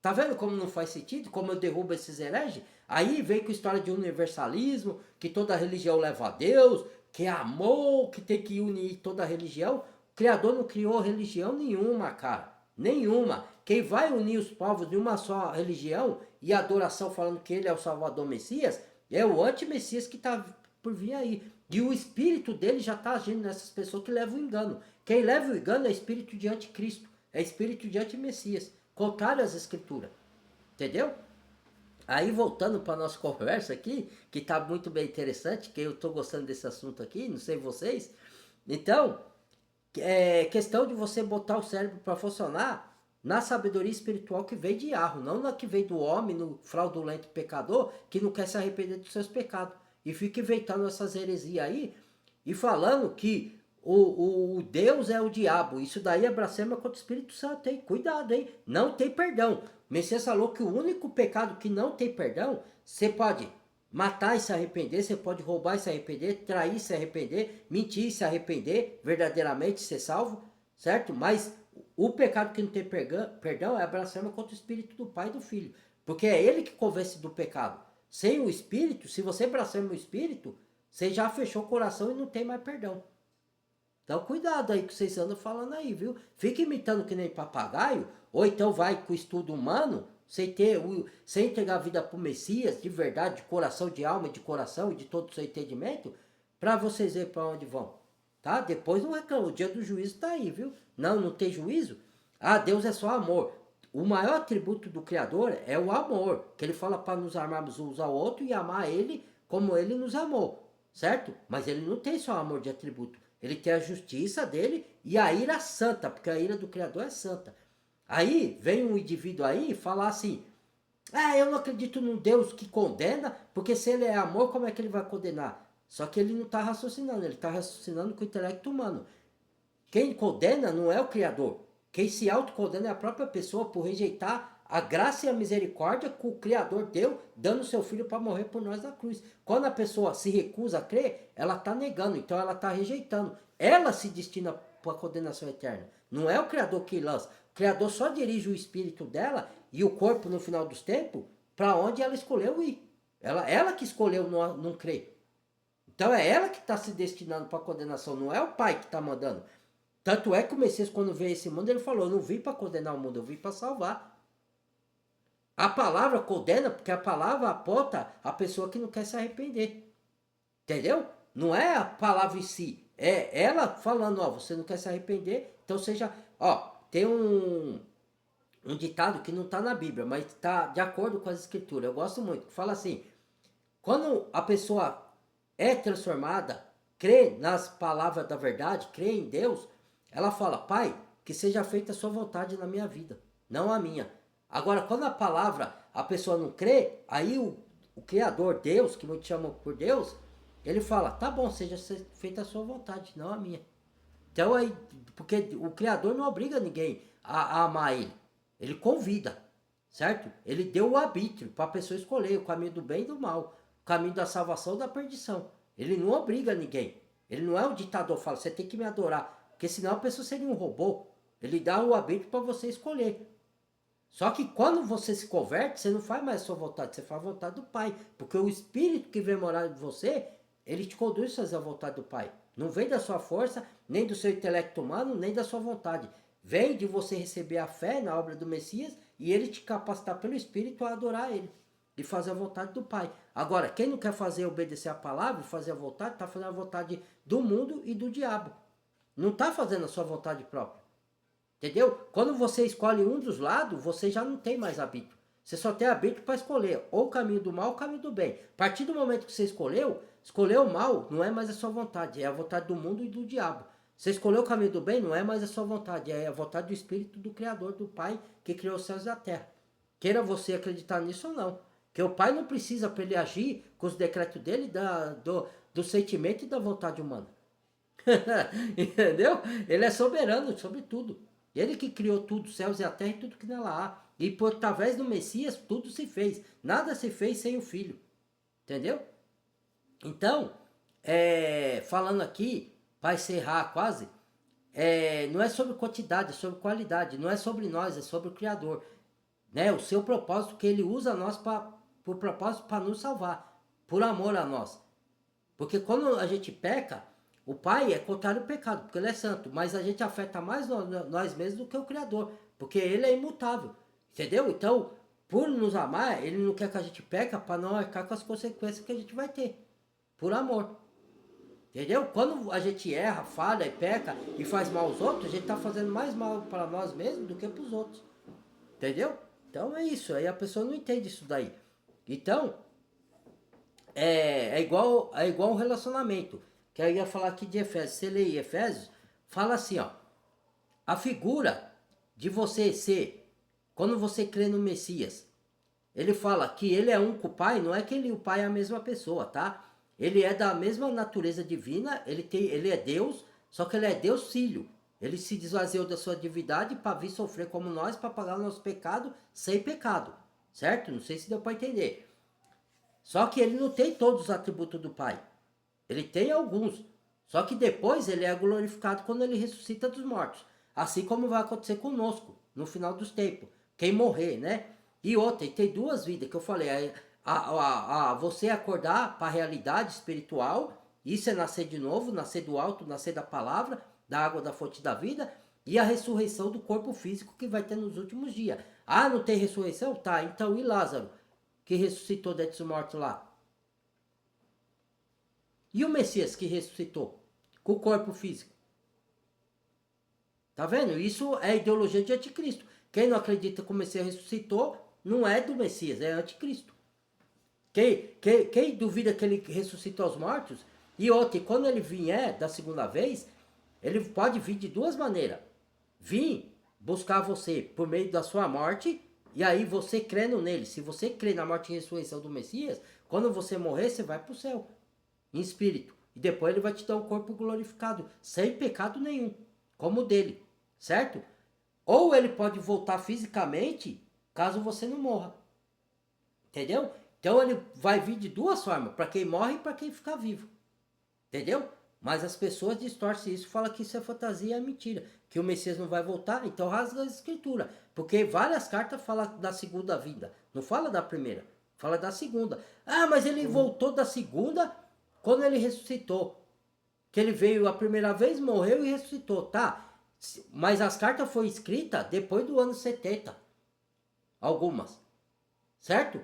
Tá vendo como não faz sentido? Como eu derrubo esses hereges? Aí vem com a história de universalismo, que toda religião leva a Deus, que é amor, que tem que unir toda a religião. O Criador não criou religião nenhuma, cara. Nenhuma. Quem vai unir os povos de uma só religião e adoração falando que ele é o Salvador Messias, é o anti-Messias que está por vir aí. E o espírito dele já está agindo nessas pessoas que levam o engano. Quem leva o engano é espírito de anticristo, é espírito de anti-Messias, contrário às escrituras. Entendeu? Aí voltando para nossa conversa aqui, que está muito bem interessante, que eu estou gostando desse assunto aqui, não sei vocês. Então, é questão de você botar o cérebro para funcionar na sabedoria espiritual que vem de Yahweh, não na que vem do homem, no fraudulento pecador, que não quer se arrepender dos seus pecados. E fica inventando essas heresias aí e falando que o Deus é o diabo. Isso daí é blasfêmia contra o Espírito Santo, hein? Cuidado, hein? Não tem perdão. O Messias falou que o único pecado que não tem perdão, você pode matar e se arrepender, você pode roubar e se arrepender, trair e se arrepender, mentir e se arrepender, verdadeiramente ser salvo, certo? Mas o pecado que não tem perdão é a blasfêmia contra o Espírito do Pai e do Filho. Porque é ele que convence do pecado. Sem o Espírito, se você blasfema o Espírito, você já fechou o coração e não tem mais perdão. Então cuidado aí que vocês andam falando aí, viu? Fica imitando que nem papagaio, ou então vai com o estudo humano, sem entregar a vida para o Messias, de verdade, de coração, de alma, de coração e de todo o seu entendimento, para vocês verem para onde vão. Tá? Depois não reclama, o dia do juízo está aí, viu? Não tem juízo? Ah, Deus é só amor. O maior atributo do Criador é o amor, que ele fala para nos amarmos uns ao outro e amar ele como ele nos amou, certo? Mas ele não tem só amor de atributo, ele tem a justiça dele e a ira santa, porque a ira do Criador é santa. Aí vem um indivíduo aí falar assim: ah, eu não acredito num Deus que condena, porque se ele é amor, como é que ele vai condenar? Só que ele não está raciocinando, ele está raciocinando com o intelecto humano. Quem condena não é o Criador. Quem se autocondena é a própria pessoa por rejeitar a graça e a misericórdia que o Criador deu, dando seu filho para morrer por nós na cruz. Quando a pessoa se recusa a crer, ela está negando, então ela está rejeitando. Ela se destina para a condenação eterna. Não é o Criador que lança. O Criador só dirige o espírito dela e o corpo no final dos tempos para onde ela escolheu ir. Ela que escolheu não crer. Então é ela que está se destinando para a condenação, não é o pai que está mandando. Tanto é que o Messias, quando veio esse mundo, ele falou: eu não vim para condenar o mundo, eu vim para salvar. A palavra condena porque a palavra aponta a pessoa que não quer se arrepender. Entendeu? Não é a palavra em si. É ela falando: ó, você não quer se arrepender, então seja... Ó, tem um ditado que não está na Bíblia, mas está de acordo com as escrituras. Eu gosto muito. Fala assim: quando a pessoa é transformada, crê nas palavras da verdade, crê em Deus, ela fala: Pai, que seja feita a sua vontade na minha vida, não a minha. Agora, quando a palavra, a pessoa não crê, aí o Criador, Deus, que não te chama por Deus, ele fala: tá bom, seja feita a sua vontade, não a minha. Então aí, porque o Criador não obriga ninguém a amar ele. Ele convida, certo? Ele deu o arbítrio para a pessoa escolher o caminho do bem e do mal, o caminho da salvação ou da perdição. Ele não obriga ninguém. Ele não é um ditador, fala: você tem que me adorar, porque senão a pessoa seria um robô. Ele dá o arbítrio para você escolher. Só que quando você se converte, você não faz mais a sua vontade, você faz a vontade do Pai. Porque o Espírito que vem morar em você, ele te conduz a fazer a vontade do Pai. Não vem da sua força, nem do seu intelecto humano, nem da sua vontade. Vem de você receber a fé na obra do Messias e ele te capacitar pelo Espírito a adorar ele e fazer a vontade do Pai. Agora, quem não quer obedecer a palavra e fazer a vontade, está fazendo a vontade do mundo e do diabo. Não está fazendo a sua vontade própria. Entendeu? Quando você escolhe um dos lados, você já não tem mais arbítrio. Você só tem arbítrio para escolher ou o caminho do mal ou o caminho do bem. A partir do momento que você escolheu o mal, não é mais a sua vontade, é a vontade do mundo e do diabo. Você escolheu o caminho do bem, não é mais a sua vontade, é a vontade do Espírito do Criador, do Pai, que criou os céus e a terra. Queira você acreditar nisso ou não. Que o Pai não precisa, para ele agir com os decretos dele, do sentimento e da vontade humana. Entendeu? Ele é soberano sobre tudo. Ele que criou tudo, os céus e a terra e tudo que nela há. E por através do Messias tudo se fez. Nada se fez sem o Filho. Entendeu? Então, falando aqui, para encerrar quase, não é sobre quantidade, é sobre qualidade. Não é sobre nós, é sobre o Criador. Né? O seu propósito, que ele usa nós por propósito para nos salvar. Por amor a nós. Porque quando a gente peca, o Pai é contrário ao pecado, porque ele é santo, mas a gente afeta mais nós mesmos do que o Criador, porque ele é imutável, entendeu? Então, por nos amar, ele não quer que a gente peca para não arcar com as consequências que a gente vai ter, por amor, entendeu? Quando a gente erra, falha e peca e faz mal aos outros, a gente está fazendo mais mal para nós mesmos do que para os outros, entendeu? Então é isso, aí a pessoa não entende isso daí. Então, é igual um relacionamento. Que eu ia falar aqui de Efésios. Você lê Efésios, fala assim, ó. A figura de você ser, quando você crê no Messias, ele fala que ele é um com o Pai, não é que ele e o Pai é a mesma pessoa, tá? Ele é da mesma natureza divina, ele é Deus, só que ele é Deus Filho. Ele se desvaziou da sua divindade para vir sofrer como nós, para pagar o nosso pecado sem pecado, certo? Não sei se deu para entender. Só que ele não tem todos os atributos do Pai. Ele tem alguns. Só que depois ele é glorificado quando ele ressuscita dos mortos. Assim como vai acontecer conosco no final dos tempos. Quem morrer, né? E outra, e tem duas vidas que eu falei. Você acordar para a realidade espiritual. Isso é nascer de novo, nascer do alto, nascer da palavra, da água da fonte da vida. E a ressurreição do corpo físico que vai ter nos últimos dias. Ah, não tem ressurreição? Tá, então e Lázaro? Que ressuscitou dentre os mortos lá? E o Messias que ressuscitou? Com o corpo físico. Tá vendo? Isso é ideologia de anticristo. Quem não acredita que o Messias ressuscitou, não é do Messias, é anticristo. Quem duvida que ele ressuscitou aos mortos, e outra, quando ele vier da segunda vez, ele pode vir de duas maneiras. Vir buscar você por meio da sua morte, e aí você crendo nele. Se você crê na morte e ressurreição do Messias, quando você morrer, você vai para o céu. Em espírito. E depois ele vai te dar um corpo glorificado, sem pecado nenhum, como o dele, certo? Ou ele pode voltar fisicamente, caso você não morra. Entendeu? Então ele vai vir de duas formas, para quem morre e para quem fica vivo. Entendeu? Mas as pessoas distorcem isso, falam que isso é fantasia e é mentira. Que o Messias não vai voltar, então rasga a escritura. Porque várias cartas falam da segunda vinda. Não fala da primeira, fala da segunda. Ah, mas ele voltou da segunda quando ele ressuscitou. Que ele veio a primeira vez, morreu e ressuscitou, tá? Mas as cartas foram escritas depois do ano 70. Algumas. Certo?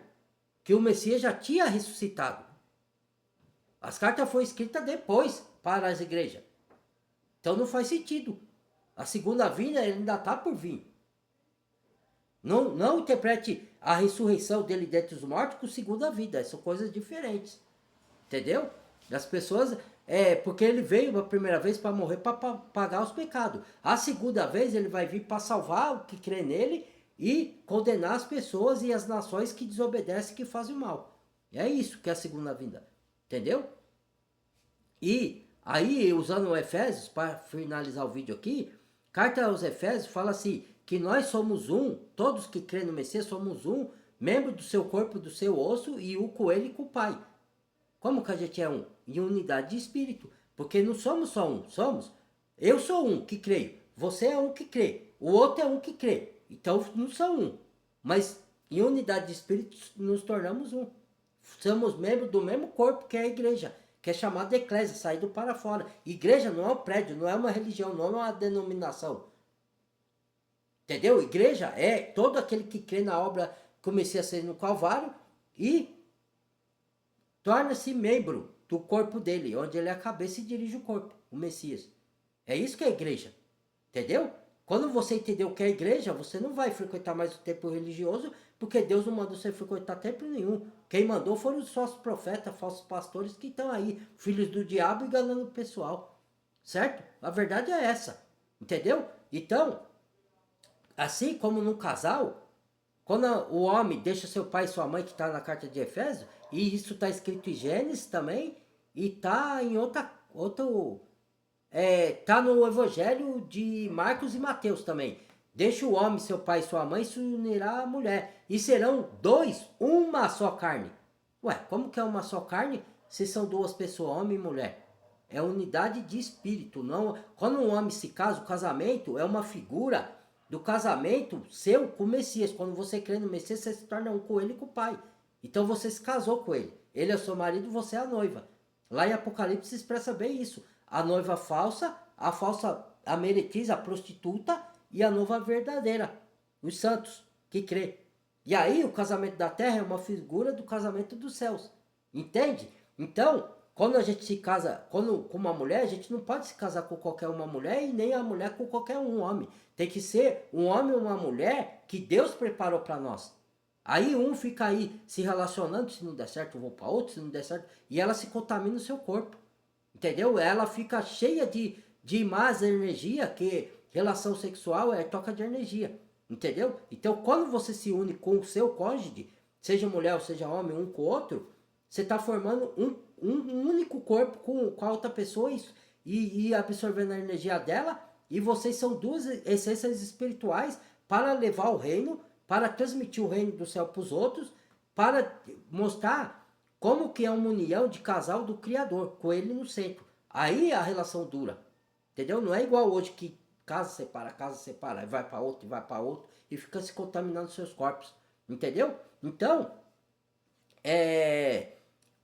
Que o Messias já tinha ressuscitado. As cartas foram escritas depois para as igrejas. Então não faz sentido. A segunda vinda ainda está por vir. Não interprete a ressurreição dele dentre os mortos com segunda vida. São coisas diferentes. Entendeu? As pessoas... porque ele veio a primeira vez para morrer, para pagar os pecados. A segunda vez ele vai vir para salvar o que crê nele e condenar as pessoas e as nações que desobedecem, que fazem o mal. É isso que é a segunda vinda. Entendeu? E aí, usando o Efésios, para finalizar o vídeo aqui, carta aos Efésios fala assim, que nós somos um, todos que crêem no Messias somos um, membro do seu corpo, do seu osso, e um com ele e com o Pai. Como que a gente é um? Em unidade de espírito. Porque não somos só um, somos. Eu sou um que creio, você é um que crê, o outro é um que crê. Então não são um. Mas em unidade de espírito nos tornamos um. Somos membros do mesmo corpo que é a igreja, que é chamada de eclésia, saído para fora. Igreja não é um prédio, não é uma religião, não é uma denominação. Entendeu? Igreja é todo aquele que crê na obra que o Messias fez no Calvário e torna-se membro do corpo dele, onde ele é a cabeça e dirige o corpo, o Messias. É isso que é a igreja. Entendeu? Quando você entender o que é a igreja, você não vai frequentar mais o templo religioso, porque Deus não mandou você frequentar templo nenhum. Quem mandou foram os falsos profetas, falsos pastores que estão aí, filhos do diabo, enganando o pessoal. Certo? A verdade é essa. Entendeu? Então, assim como num casal, quando o homem deixa seu pai e sua mãe, que está na carta de Efésios, e isso está escrito em Gênesis também, e está em tá no Evangelho de Marcos e Mateus também. Deixa o homem, seu pai e sua mãe, se unirá à mulher. E serão dois, uma só carne. Ué, como que é uma só carne se são duas pessoas, homem e mulher? É unidade de espírito. Não, quando um homem se casa, o casamento é uma figura do casamento seu com o Messias. Quando você crê no Messias, você se torna um com ele e com o Pai. Então você se casou com ele. Ele é seu marido, você é a noiva. Lá em Apocalipse se expressa bem isso. A noiva falsa, a meretriz, a prostituta e a noiva verdadeira. Os santos que crê. E aí o casamento da terra é uma figura do casamento dos céus. Entende? Então, quando a gente se casa com uma mulher, a gente não pode se casar com qualquer uma mulher e nem a mulher com qualquer um homem. Tem que ser um homem ou uma mulher que Deus preparou para nós. Aí um fica aí se relacionando, se não der certo eu vou para outro, se não der certo, e ela se contamina no seu corpo. Entendeu? Ela fica cheia de más energia, que relação sexual é troca de energia. Entendeu? Então quando você se une com o seu cônjuge, seja mulher ou seja homem, um com o outro, você está formando um único corpo com a outra pessoa e absorvendo a energia dela, e vocês são duas essências espirituais para levar o reino, para transmitir o reino do céu para os outros, para mostrar como que é uma união de casal do Criador, com ele no centro. Aí a relação dura. Entendeu? Não é igual hoje que casa separa, vai para outro, e fica se contaminando seus corpos. Entendeu? Então,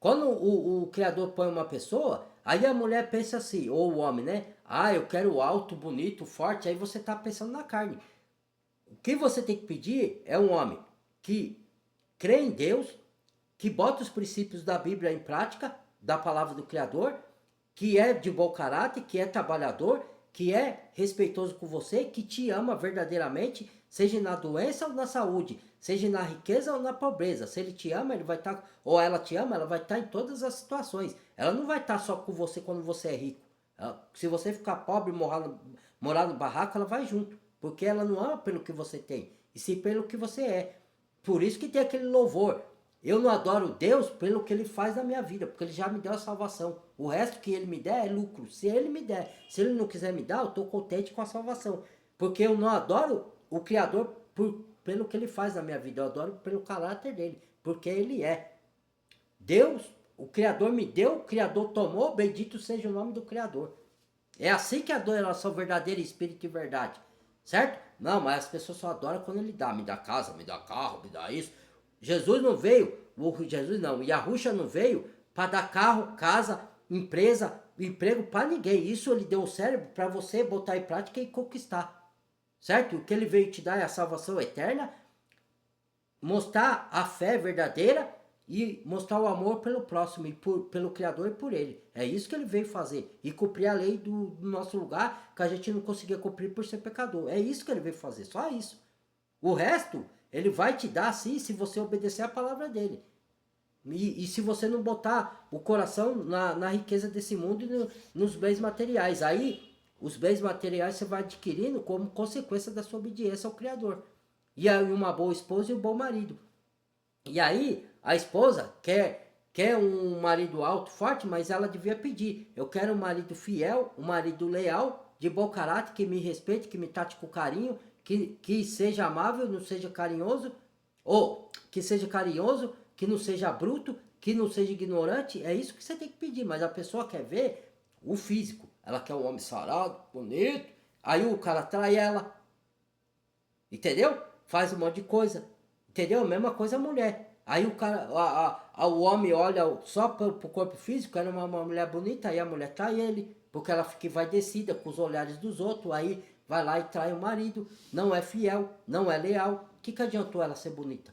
quando o Criador põe uma pessoa, aí a mulher pensa assim, ou o homem, né? Ah, eu quero alto, bonito, forte, aí você está pensando na carne. O que você tem que pedir é um homem que crê em Deus, que bota os princípios da Bíblia em prática, da palavra do Criador, que é de bom caráter, que é trabalhador, que é respeitoso com você, que te ama verdadeiramente, seja na doença ou na saúde, seja na riqueza ou na pobreza. Se ele te ama, ele vai estar, ou ela te ama, ela vai estar em todas as situações. Ela não vai estar só com você quando você é rico. Se você ficar pobre e morar no barraco, ela vai junto. Porque ela não ama pelo que você tem, e sim pelo que você é. Por isso que tem aquele louvor. Eu não adoro Deus pelo que ele faz na minha vida, porque ele já me deu a salvação. O resto que ele me der é lucro. Se ele me der, se ele não quiser me dar, eu estou contente com a salvação. Porque eu não adoro o Criador pelo que ele faz na minha vida. Eu adoro pelo caráter dele, porque ele é. Deus o Criador me deu, o Criador tomou, bendito seja o nome do Criador. É assim que a adoração verdadeira, espírito e verdade. Certo? Não, mas as pessoas só adoram quando ele dá. Me dá casa, me dá carro, me dá isso. Jesus não veio, Jesus não, Yahushua não veio para dar carro, casa, empresa, emprego para ninguém. Isso ele deu o cérebro para você botar em prática e conquistar. Certo? O que ele veio te dar é a salvação eterna, mostrar a fé verdadeira e mostrar o amor pelo próximo, e pelo Criador e por ele. É isso que ele veio fazer. E cumprir a lei do nosso lugar, que a gente não conseguia cumprir por ser pecador. É isso que ele veio fazer, só isso. O resto, ele vai te dar sim, se você obedecer a palavra dele. E se você não botar o coração na riqueza desse mundo e nos bens materiais. Aí, os bens materiais você vai adquirindo como consequência da sua obediência ao Criador. E aí, uma boa esposa e um bom marido. E aí, a esposa quer um marido alto, forte, mas ela devia pedir. Eu quero um marido fiel, um marido leal, de bom caráter, que me respeite, que me trate com carinho, que seja amável, não seja carinhoso, ou que seja carinhoso, que não seja bruto, que não seja ignorante. É isso que você tem que pedir, mas a pessoa quer ver o físico. Ela quer um homem sarado, bonito, aí o cara trai ela, entendeu? Faz um monte de coisa. Entendeu? Mesma coisa a mulher. Aí o cara, o homem olha só pro corpo físico, era uma mulher bonita, aí a mulher trai ele, porque ela fica envaidecida com os olhares dos outros, aí vai lá e trai o marido, não é fiel, não é leal. O que adiantou ela ser bonita?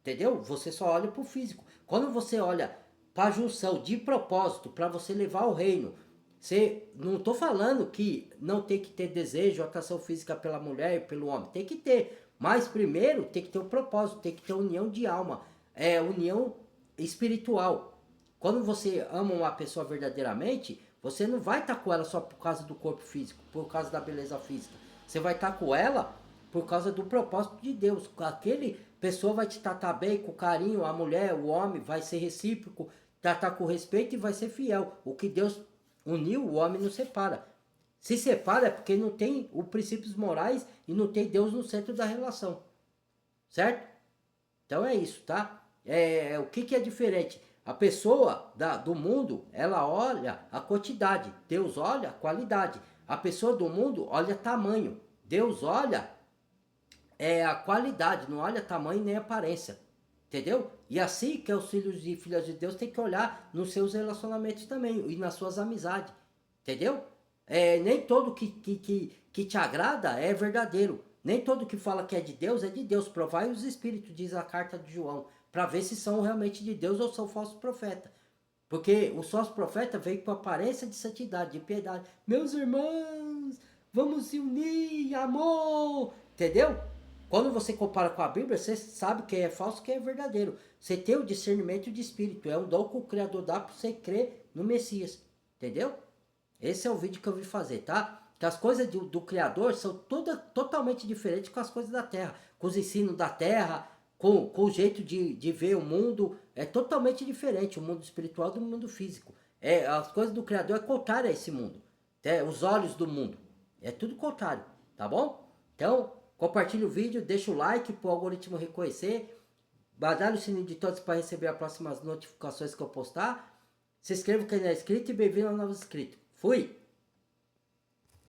Entendeu? Você só olha pro físico. Quando você olha para a junção de propósito, para você levar o reino, você, não estou falando que não tem que ter desejo, atração física pela mulher e pelo homem, tem que ter. Mas primeiro tem que ter um propósito, tem que ter união de alma, união espiritual. Quando você ama uma pessoa verdadeiramente, você não vai estar com ela só por causa do corpo físico, por causa da beleza física. Você vai estar com ela por causa do propósito de Deus. Aquele pessoa vai te tratar bem, com carinho, a mulher, o homem, vai ser recíproco, tratar com respeito e vai ser fiel. O que Deus uniu, o homem não separa. Se separa é porque não tem os princípios morais e não tem Deus no centro da relação. Certo? Então é isso, tá? O que é diferente? A pessoa do mundo, ela olha a quantidade. Deus olha a qualidade. A pessoa do mundo olha tamanho. Deus olha a qualidade, não olha tamanho nem aparência. Entendeu? E assim que os filhos e filhas de Deus têm que olhar nos seus relacionamentos também e nas suas amizades. Entendeu? Nem todo que te agrada é verdadeiro. Nem todo que fala que é de Deus é de Deus. Provai os espíritos, diz a carta de João, para ver se são realmente de Deus ou são falsos profetas. Porque o falso profeta veio com aparência de santidade, de piedade. Meus irmãos, vamos se unir, amor. Entendeu? Quando você compara com a Bíblia, você sabe quem é falso e quem é verdadeiro. Você tem o discernimento de espírito. É um dom que o Criador dá para você crer no Messias. Entendeu? Esse é o vídeo que eu vim fazer, tá? Que as coisas do Criador são totalmente diferentes com as coisas da Terra. Com os ensinos da Terra, com o jeito de ver o mundo. É totalmente diferente o mundo espiritual do mundo físico. As coisas do Criador é contrário a esse mundo. Os olhos do mundo. É tudo contrário, tá bom? Então, compartilhe o vídeo, deixa o like para o algoritmo reconhecer. Badalhe o sininho de todos para receber as próximas notificações que eu postar. Se inscreva quem não é inscrito e bem-vindo aos novos inscritos. Fui!